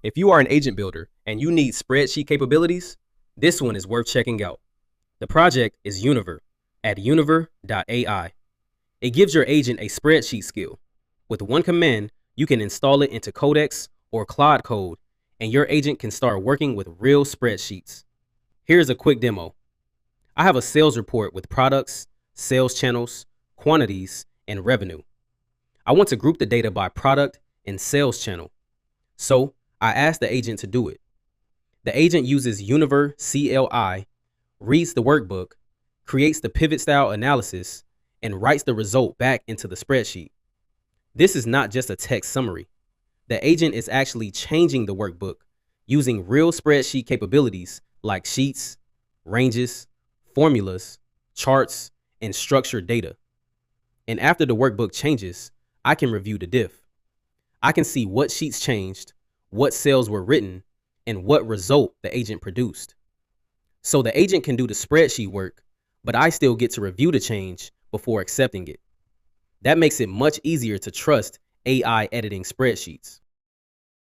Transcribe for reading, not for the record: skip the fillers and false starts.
If you are an agent builder and you need spreadsheet capabilities, this one is worth checking out. The project is Univer at univer.ai. It gives your agent a spreadsheet skill. With one command, you can install it into Codex or Claude code, and your agent can start working with real spreadsheets. Here's a quick demo. I have a sales report with products, sales channels, quantities, and revenue. I want to group the data by product and sales channel. So I asked the agent to do it. The agent uses Univer CLI, reads the workbook, creates the pivot style analysis, and writes the result back into the spreadsheet. This is not just a text summary. The agent is actually changing the workbook using real spreadsheet capabilities like sheets, ranges, formulas, charts, and structured data. And after the workbook changes, I can review the diff. I can see what sheets changed, what cells were written, and what result the agent produced. So the agent can do the spreadsheet work, but I still get to review the change before accepting it. That makes it much easier to trust AI editing spreadsheets.